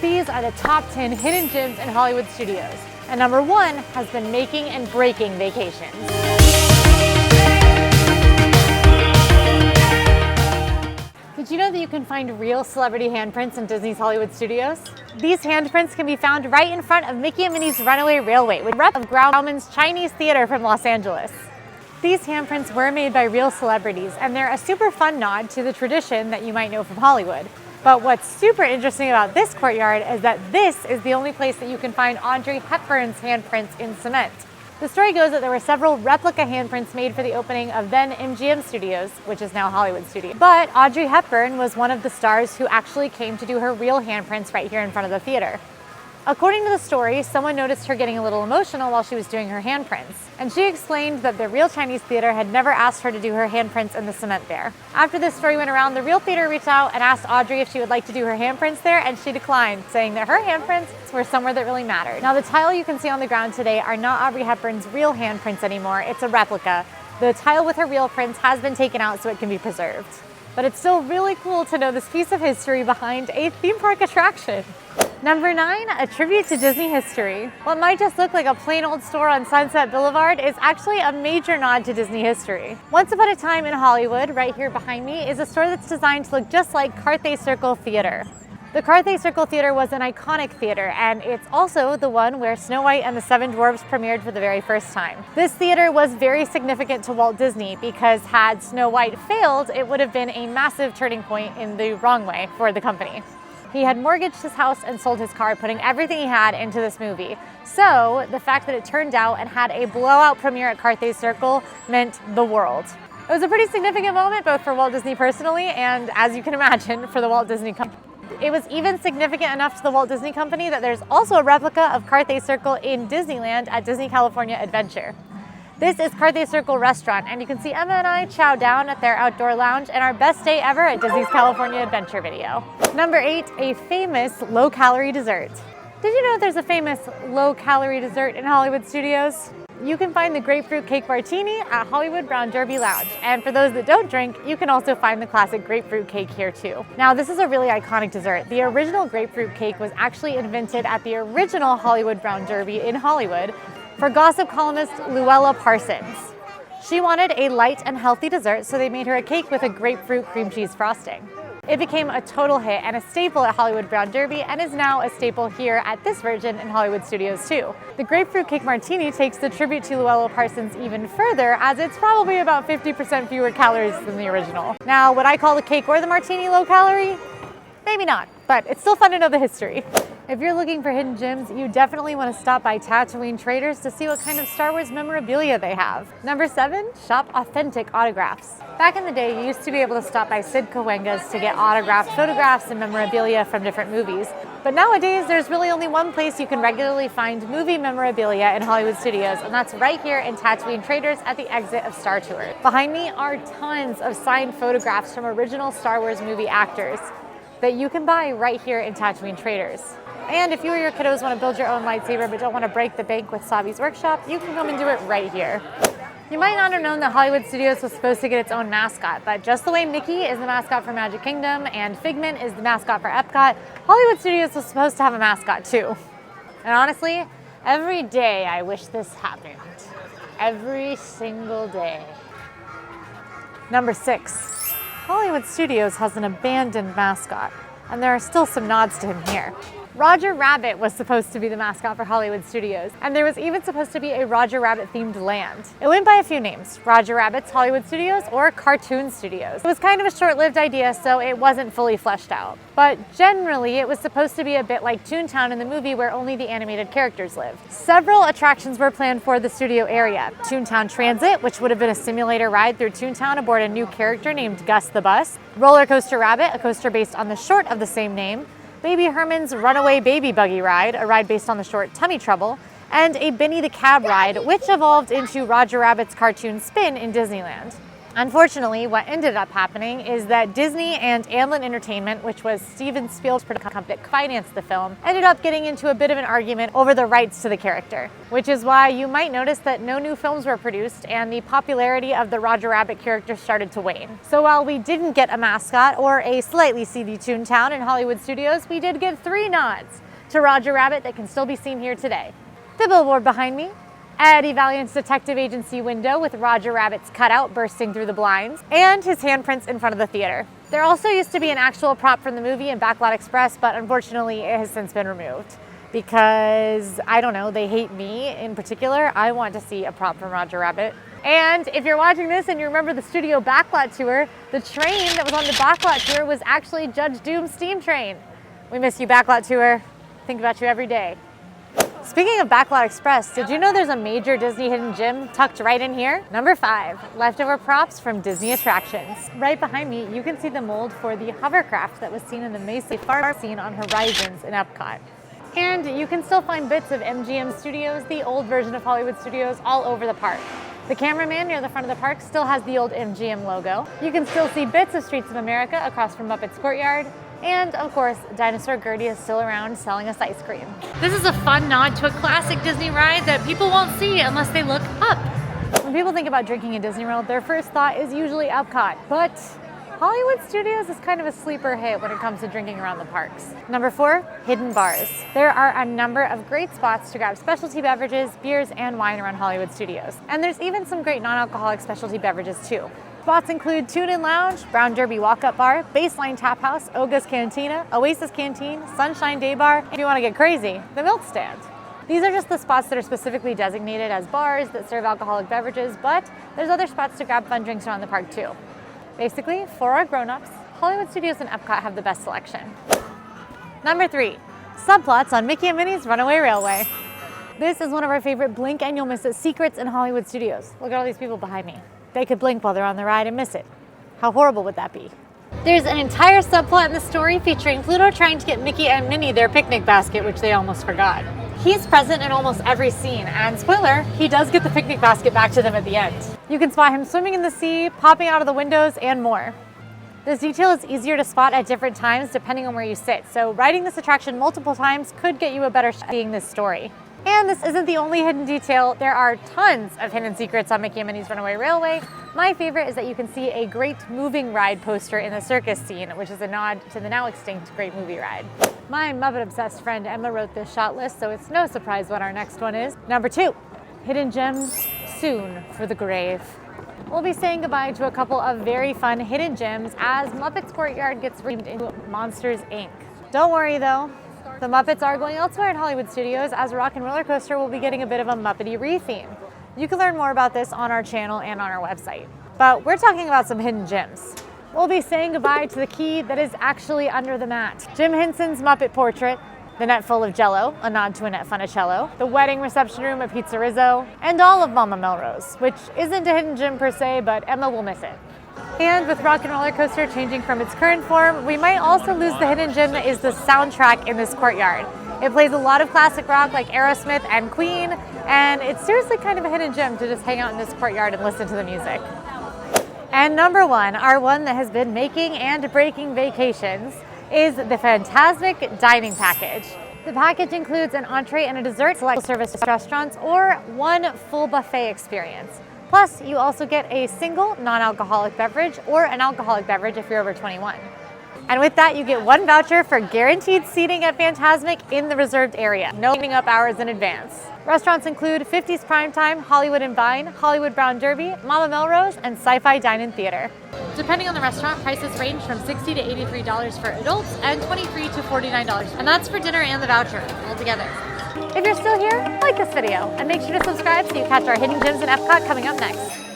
These are the top 10 hidden gems in Hollywood studios, and number 1 has been making and breaking vacations. Did you know that you can find real celebrity handprints in Disney's Hollywood studios? These handprints can be found right in front of Mickey and Minnie's Runaway Railway, with a rep of Grauman's Chinese Theater from Los Angeles. These handprints were made by real celebrities, and they're a super fun nod to the tradition that you might know from Hollywood. But what's super interesting about this courtyard is that this is the only place that you can find Audrey Hepburn's handprints in cement. The story goes that there were several replica handprints made for the opening of then MGM Studios, which is now Hollywood Studios. But Audrey Hepburn was one of the stars who actually came to do her real handprints right here in front of the theater. According to the story, someone noticed her getting a little emotional while she was doing her handprints, and she explained that the real Chinese theater had never asked her to do her handprints in the cement there. After this story went around, the real theater reached out and asked Audrey if she would like to do her handprints there, and she declined, saying that her handprints were somewhere that really mattered. Now, the tile you can see on the ground today are not Audrey Hepburn's real handprints anymore. It's a replica. The tile with her real prints has been taken out so it can be preserved. But it's still really cool to know this piece of history behind a theme park attraction. Number 9, a tribute to Disney history. What might just look like a plain old store on Sunset Boulevard is actually a major nod to Disney history. Once upon a time in Hollywood, right here behind me, is a store that's designed to look just like Carthay Circle Theater. The Carthay Circle Theater was an iconic theater, and it's also the one where Snow White and the Seven Dwarfs premiered for the very first time. This theater was very significant to Walt Disney because had Snow White failed, it would have been a massive turning point in the wrong way for the company. He had mortgaged his house and sold his car, putting everything he had into this movie. So the fact that it turned out and had a blowout premiere at Carthay Circle meant the world. It was a pretty significant moment, both for Walt Disney personally and, as you can imagine, for the Walt Disney Company. It was even significant enough to the Walt Disney Company that there's also a replica of Carthay Circle in Disneyland at Disney California Adventure. This is Carthay Circle Restaurant, and you can see Emma and I chow down at their outdoor lounge in our best day ever at Disney's California Adventure video. Number 8, a famous low-calorie dessert. Did you know there's a famous low-calorie dessert in Hollywood studios? You can find the grapefruit cake martini at Hollywood Brown Derby Lounge. And for those that don't drink, you can also find the classic grapefruit cake here too. Now, this is a really iconic dessert. The original grapefruit cake was actually invented at the original Hollywood Brown Derby in Hollywood for gossip columnist Luella Parsons. She wanted a light and healthy dessert, so they made her a cake with a grapefruit cream cheese frosting. It became a total hit and a staple at Hollywood Brown Derby, and is now a staple here at this version in Hollywood Studios too. The grapefruit cake martini takes the tribute to Luella Parsons even further, as it's probably about 50% fewer calories than the original. Now, would I call the cake or the martini low calorie? Maybe not, but it's still fun to know the history. If you're looking for hidden gems, you definitely want to stop by Tatooine Traders to see what kind of Star Wars memorabilia they have. Number 7, shop authentic autographs. Back in the day, you used to be able to stop by Sid Cahuenga's to get autographed photographs and memorabilia from different movies. But nowadays, there's really only one place you can regularly find movie memorabilia in Hollywood studios, and that's right here in Tatooine Traders at the exit of Star Tours. Behind me are tons of signed photographs from original Star Wars movie actors that you can buy right here in Tatooine Traders. And if you or your kiddos want to build your own lightsaber but don't want to break the bank with Sabi's workshop, you can come and do it right here. You might not have known that Hollywood Studios was supposed to get its own mascot, but just the way Mickey is the mascot for Magic Kingdom and Figment is the mascot for Epcot, Hollywood Studios was supposed to have a mascot too. And honestly, every day I wish this happened. Every single day. Number 6, Hollywood Studios has an abandoned mascot, and there are still some nods to him here. Roger Rabbit was supposed to be the mascot for Hollywood Studios, and there was even supposed to be a Roger Rabbit themed land. It went by a few names: Roger Rabbit's Hollywood Studios or Cartoon Studios. It was kind of a short-lived idea, so it wasn't fully fleshed out. But generally, it was supposed to be a bit like Toontown in the movie, where only the animated characters lived. Several attractions were planned for the studio area. Toontown Transit, which would have been a simulator ride through Toontown aboard a new character named Gus the Bus. Roller Coaster Rabbit, a coaster based on the short of the same name. Baby Herman's Runaway Baby Buggy Ride, a ride based on the short Tummy Trouble, and a Benny the Cab ride, which evolved into Roger Rabbit's Cartoon Spin in Disneyland. Unfortunately, what ended up happening is that Disney and Amblin Entertainment, which was Steven Spielberg's production company that financed the film, ended up getting into a bit of an argument over the rights to the character, which is why you might notice that no new films were produced and the popularity of the Roger Rabbit character started to wane. So while we didn't get a mascot or a slightly seedy Toontown in Hollywood studios, we did get 3 nods to Roger Rabbit that can still be seen here today. The billboard behind me, Eddie Valiant's detective agency window with Roger Rabbit's cutout bursting through the blinds, and his handprints in front of the theater. There also used to be an actual prop from the movie in Backlot Express, but unfortunately it has since been removed because, I don't know, they hate me in particular. I want to see a prop from Roger Rabbit. And if you're watching this and you remember the studio Backlot tour, the train that was on the Backlot tour was actually Judge Doom's steam train. We miss you, Backlot tour. Think about you every day. Speaking of Backlot Express, did you know there's a major Disney hidden gem tucked right in here? Number 5, leftover props from Disney attractions. Right behind me, you can see the mold for the hovercraft that was seen in the Macy Far scene on Horizons in Epcot. And you can still find bits of MGM Studios, the old version of Hollywood Studios, all over the park. The cameraman near the front of the park still has the old MGM logo. You can still see bits of Streets of America across from Muppet Courtyard. And of course, Dinosaur Gertie is still around selling us ice cream. This is a fun nod to a classic Disney ride that people won't see unless they look up. When people think about drinking in Disney World, their first thought is usually Epcot, but Hollywood Studios is kind of a sleeper hit when it comes to drinking around the parks. Number 4, hidden bars. There are a number of great spots to grab specialty beverages, beers, and wine around Hollywood Studios. And there's even some great non-alcoholic specialty beverages too. Spots include Tune-In Lounge, Brown Derby Walk-Up Bar, Baseline Tap House, Oga's Cantina, Oasis Canteen, Sunshine Day Bar, and if you want to get crazy, the Milk Stand. These are just the spots that are specifically designated as bars that serve alcoholic beverages, but there's other spots to grab fun drinks around the park too. Basically, for our grown-ups, Hollywood Studios and Epcot have the best selection. Number 3, Subplots on Mickey and Minnie's Runaway Railway. This is one of our favorite blink and you'll miss it secrets in Hollywood Studios. Look at all these people behind me. They could blink while they're on the ride and miss it. How horrible would that be? There's an entire subplot in the story featuring Pluto trying to get Mickey and Minnie their picnic basket, which they almost forgot. He's present in almost every scene, and spoiler, he does get the picnic basket back to them at the end. You can spot him swimming in the sea, popping out of the windows, and more. This detail is easier to spot at different times depending on where you sit, so riding this attraction multiple times could get you a better shot at seeing this story. And this isn't the only hidden detail. There are tons of hidden secrets on Mickey and Minnie's Runaway Railway. My favorite is that you can see a Great Moving Ride poster in the circus scene, which is a nod to the now extinct Great Movie Ride. My Muppet-obsessed friend Emma wrote this shot list, so it's no surprise what our next one is. Number 2, hidden gems soon for the grave. We'll be saying goodbye to a couple of very fun hidden gems as Muppet Courtyard gets renamed into Monsters, Inc. Don't worry though. The Muppets are going elsewhere in Hollywood Studios as Rock and Roller Coaster will be getting a bit of a Muppety re-theme. You can learn more about this on our channel and on our website. But we're talking about some hidden gems. We'll be saying goodbye to the key that is actually under the mat. Jim Henson's Muppet portrait, the net full of Jell-O, a nod to Annette Funicello, the wedding reception room at Pizza Rizzo, and all of Mama Melrose, which isn't a hidden gem per se, but Emma will miss it. And with Rock and Roller Coaster changing from its current form, we might also lose the hidden gem that is the soundtrack in this courtyard. It plays a lot of classic rock like Aerosmith and Queen, and it's seriously kind of a hidden gem to just hang out in this courtyard and listen to the music. And number 1, our one that has been making and breaking vacations, is the Fantasmic Dining package. The package includes an entree and a dessert, select service restaurants, or one full buffet experience. Plus, you also get a single non-alcoholic beverage or an alcoholic beverage if you're over 21. And with that, you get 1 voucher for guaranteed seating at Fantasmic in the reserved area. No waiting up hours in advance. Restaurants include 50s Primetime, Hollywood and Vine, Hollywood Brown Derby, Mama Melrose, and Sci-Fi Dine-In Theater. Depending on the restaurant, prices range from $60 to $83 for adults and $23 to $49. And that's for dinner and the voucher altogether. If you're still here, like this video and make sure to subscribe so you catch our hidden gems in Epcot coming up next.